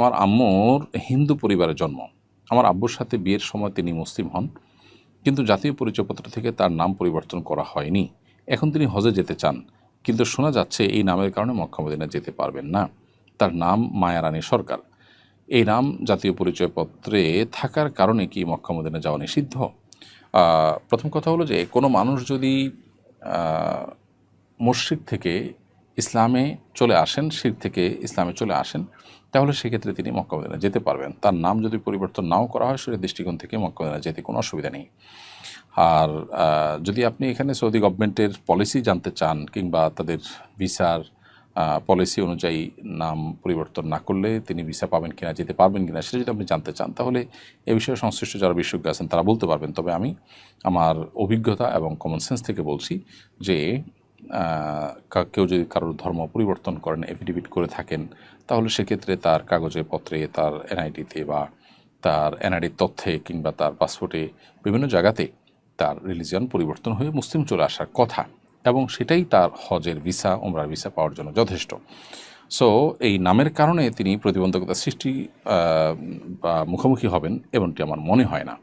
আমার আম্মুর হিন্দু পরিবারে জন্ম। আমার আব্বুর সাথে বিয়ের সময় তিনি মুসলিম হন, কিন্তু জাতীয় পরিচয়পত্র থেকে তার নাম পরিবর্তন করা হয়নি। এখন তিনি হজে যেতে চান, কিন্তু শোনা যাচ্ছে এই নামের কারণে মক্কা মদিনা যেতে পারবেন না। তার নাম মায়া রানী সরকার। এই নাম জাতীয় পরিচয়পত্রে থাকার কারণে কি মক্কা মদিনা যাওয়া নিষিদ্ধ? প্রথম কথা হলো যে কোনো মানুষ যদি মুশরিক থেকে ইসলামে চলে আসেন, শিরক থেকে ইসলামে চলে আসেন, তাহলে সেক্ষেত্রে তিনি মক্কা মদিনা যেতে পারবেন। তার নাম যদি পরিবর্তন নাও করা হয়, সেটার দৃষ্টিকোণ থেকে মক্কা মদিনা যেতে কোনো অসুবিধা নেই। আর যদি আপনি এখানে সৌদি গভর্নমেন্টের পলিসি জানতে চান, কিংবা তাদের ভিসার পলিসি অনুযায়ী নাম পরিবর্তন না করলে তিনি ভিসা পাবেন কিনা, যেতে পারবেন কিনা, সেটা যদি আপনি জানতে চান, তাহলে এ বিষয়ে সংশ্লিষ্ট যারা বিশেষজ্ঞ আছেন তারা বলতে পারবেন। তবে আমি আমার অভিজ্ঞতা এবং কমন সেন্স থেকে বলছি যে কেউ যদি কারোর ধর্ম পরিবর্তন করেন, এফিডেভিট করে থাকেন, তাহলে সেক্ষেত্রে তার কাগজে পত্রে, তার এনআইডিতে বা তার এনআইডির তথ্যে কিংবা তার পাসপোর্টে বিভিন্ন জায়গাতে তার রিলিজিয়ন পরিবর্তন হয়ে মুসলিম চলে আসার কথা, এবং সেটাই তার হজের ভিসা, ওমরার ভিসা পাওয়ার জন্য যথেষ্ট। সো এই নামের কারণে তিনি প্রতিবন্ধকতা সৃষ্টি বা মুখোমুখি হবেন এমনটি আমার মনে হয় না।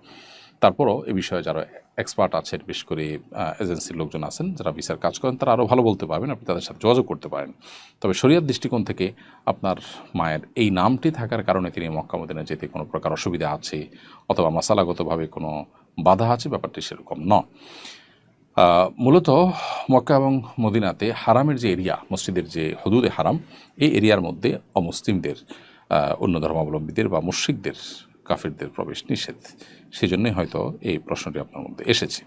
তারপরও এ বিষয়ে যারা এক্সপার্ট আছেন, বিশেষ করে এজেন্সির লোকজন আছেন যারা ভিসার কাজ করেন, তারা আরও ভালো বলতে পারবেন, আপনি তাদের সাথে যোগাযোগ করতে পারেন। তবে শরিয়াত দৃষ্টিকোণ থেকে আপনার মায়ের এই নামটি থাকার কারণে তিনি মক্কা মদিনা যেতে কোনো প্রকার অসুবিধা আছে অথবা মাসালাগতভাবে কোনো বাধা আছে, ব্যাপারটি সেরকম নয়। মূলত মক্কা এবং মদিনাতে হারামের যে এরিয়া, মসজিদের যে হদুদে হারাম, এই এরিয়ার মধ্যে অমুসলিমদের, অন্য ধর্মাবলম্বীদের বা মুশরিকদের, কাফিরদের প্রবেশ নিষেধ। সেজন্যই হয়তো এই প্রশ্নটি আপনার মধ্যে এসেছে।